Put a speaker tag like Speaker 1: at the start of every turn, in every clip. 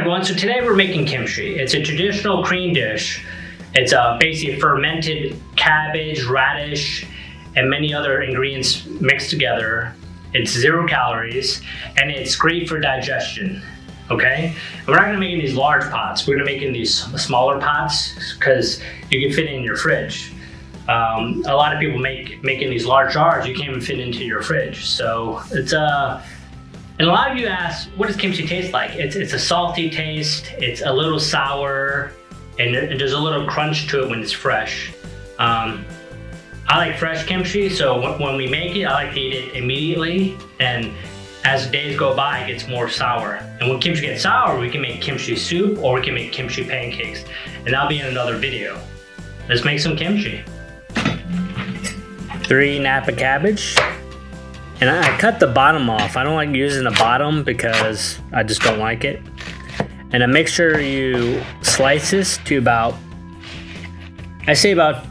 Speaker 1: everyone, so today we're making kimchi. It's a traditional Korean dish. It's basically fermented cabbage, radish, and many other ingredients mixed together. It's 0 calories, and it's great for digestion, okay? And we're not gonna make it in these large pots. We're gonna make it in these smaller pots because you can fit it in your fridge. A lot of people make in these large jars, you can't even fit into your fridge. So it's and a lot of you ask, what does kimchi taste like? It's a salty taste, it's a little sour, and there's a little crunch to it when it's fresh. I like fresh kimchi, so when we make it, I like to eat it immediately, and as the days go by, it gets more sour. And when kimchi gets sour, we can make kimchi soup, or we can make kimchi pancakes, and that'll be in another video. Let's make some kimchi. 3 Napa Cabbage. And I cut the bottom off. I don't like using the bottom because I just don't like it. And then make sure you slice this to about, I say about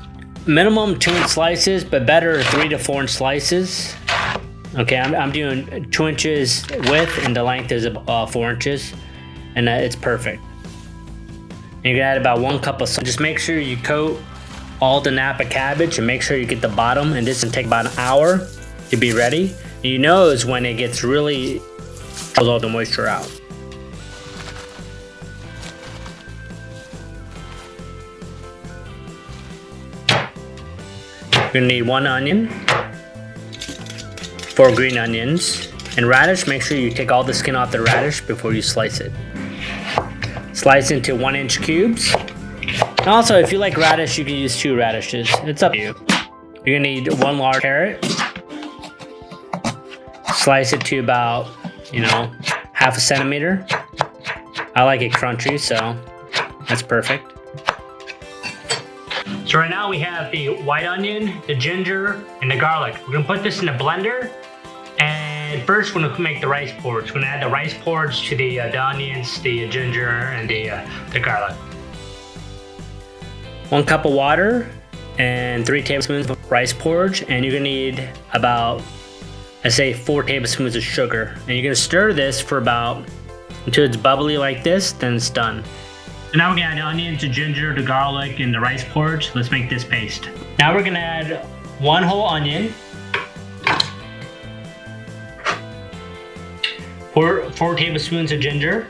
Speaker 1: minimum 2-inch slices, but better 3 to 4-inch slices. Okay, I'm doing 2 inches width and the length is 4 inches, and it's perfect. And you're gonna add about 1 cup of salt. Just make sure you coat all the Napa cabbage and make sure you get the bottom, and this can take about an hour to be ready. You know is when it gets really, pulls all the moisture out. You're gonna need 1 onion, 4 green onions, and radish. Make sure you take all the skin off the radish before you slice it. Slice into 1-inch cubes. And also, if you like radish, you can use 2 radishes. It's up to you. You're gonna need 1 large carrot. Slice it to about, half a centimeter. I like it crunchy, so that's perfect. So right now we have the white onion, the ginger, and the garlic. We're gonna put this in a blender, and first we're gonna make the rice porridge. We're gonna add the rice porridge to the onions, the ginger, and the garlic. 1 cup of water and 3 tablespoons of rice porridge, and you're gonna need about, I say, 4 tablespoons of sugar. And you're gonna stir this for until it's bubbly like this, then it's done. So now we're gonna add the onions, the ginger, the garlic, and the rice porridge. Let's make this paste. Now we're gonna add 1 whole onion, 4 tablespoons of ginger,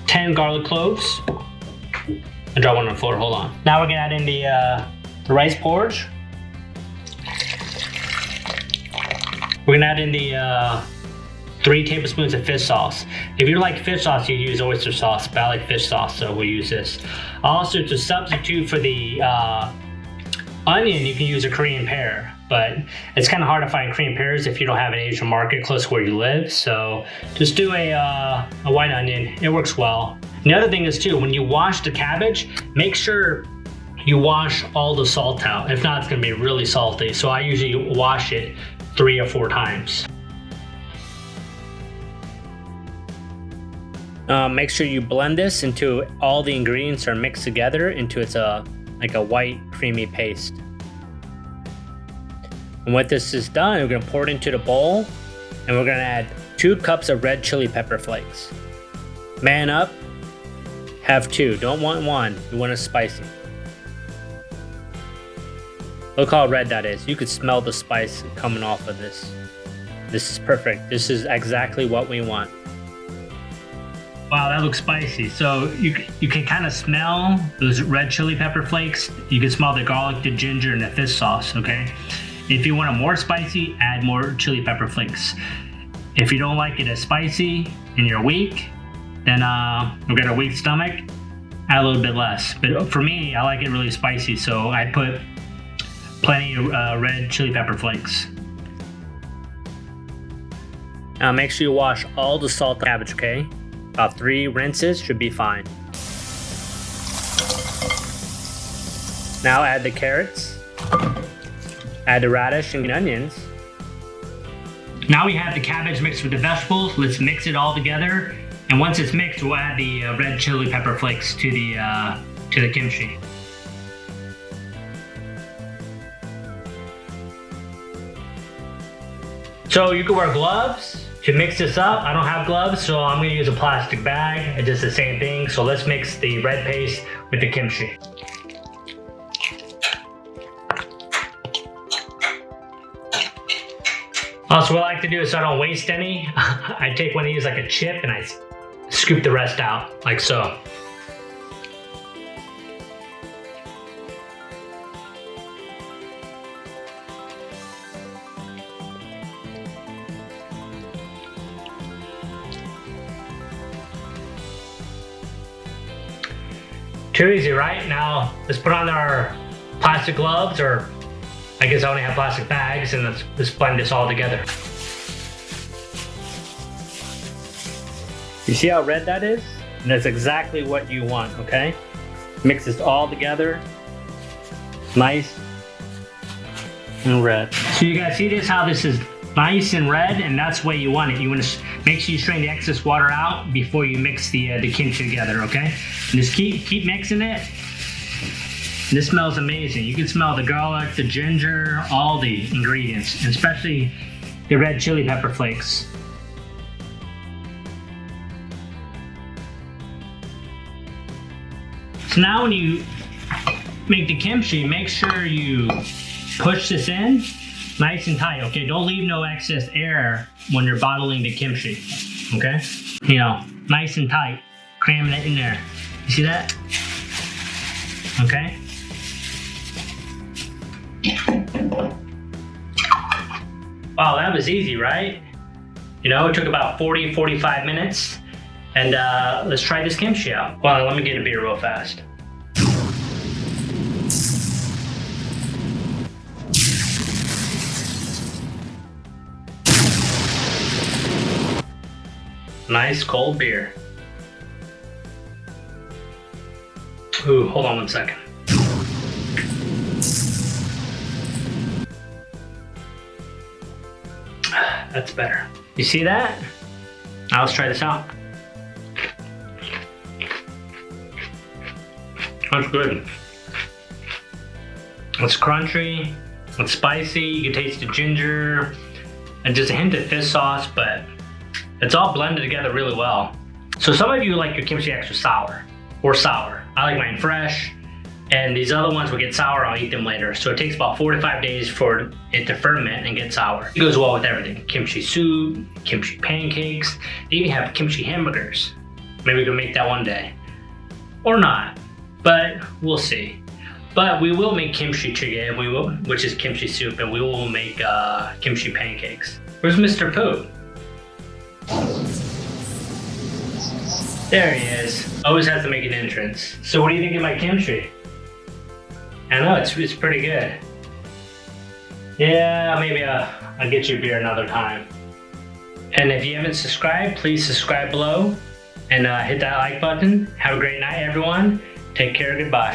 Speaker 1: 10 garlic cloves. I dropped one on the floor, hold on. Now we're gonna add in the rice porridge. We're gonna add in the 3 tablespoons of fish sauce. If you like fish sauce, you use oyster sauce, but I like fish sauce, so we'll use this. Also, to substitute for the onion, you can use a Korean pear, but it's kind of hard to find Korean pears if you don't have an Asian market close to where you live, so just do a white onion. It works well. And the other thing is too, when you wash the cabbage, make sure you wash all the salt out. If not, it's gonna be really salty, so I usually wash it 3 or 4 times. Make sure you blend this until all the ingredients are mixed together into like a white creamy paste. And when this is done, we're gonna pour it into the bowl, and we're gonna add 2 cups of red chili pepper flakes. Man up, have 2, don't want 1, you want it spicy. Look how red that is. You could smell the spice coming off of this. This is perfect. This is exactly what we want. Wow, that looks spicy. So you can kind of smell those red chili pepper flakes. You can smell the garlic, the ginger, and the fish sauce, okay? If you want it more spicy, add more chili pepper flakes. If you don't like it as spicy and you're weak, then we've got a weak stomach, add a little bit less. But for me, I like it really spicy, so I put plenty of red chili pepper flakes. Now make sure you wash all the salt cabbage, okay? About 3 rinses should be fine. Now add the carrots, add the radish and onions. Now we have the cabbage mixed with the vegetables. Let's mix it all together. And once it's mixed, we'll add the red chili pepper flakes to the kimchi. So you can wear gloves, To mix this up, I don't have gloves, so I'm gonna use a plastic bag. It does the same thing. So let's mix the red paste with the kimchi. Also, what I like to do is so I don't waste any, I take one of these like a chip and I scoop the rest out, like so. Too easy, right? Now, let's put on our plastic gloves, or I guess I only have plastic bags, and let's blend this all together. You see how red that is? And that's exactly what you want, okay? Mix this all together. Nice and red. So you guys see this, how this is nice and red, and that's the way you want it. You want to make sure you strain the excess water out before you mix the kimchi together, okay? And just keep mixing it. And this smells amazing. You can smell the garlic, the ginger, all the ingredients, and especially the red chili pepper flakes. So now when you make the kimchi, make sure you push this in nice and tight, okay? Don't leave no excess air when you're bottling the kimchi, okay? You know, nice and tight, cramming it in there. You see that? Okay? Wow, that was easy, right? You know, it took about 40-45 minutes. And let's try this kimchi out. Well, let me get a beer real fast. Nice cold beer. Ooh, hold on one second. That's better. You see that? Now let's try this out. That's good. It's crunchy, it's spicy, you can taste the ginger, and just a hint of fish sauce, but it's all blended together really well. So some of you like your kimchi extra sour, or sour. I like mine fresh, and these other ones will get sour, I'll eat them later. So it takes about 4 to 5 days for it to ferment and get sour. It goes well with everything. Kimchi soup, kimchi pancakes, they even have kimchi hamburgers. Maybe we can make that one day. Or not. But we'll see. But we will make kimchi jjigae, which is kimchi soup, and we will make kimchi pancakes. Where's Mr. Pooh? There he is. Always has to make an entrance. So what do you think of my kimchi? I know, it's pretty good. Yeah, maybe I'll get you a beer another time. And if you haven't subscribed, please subscribe below and hit that like button. Have a great night, everyone. Take care, goodbye.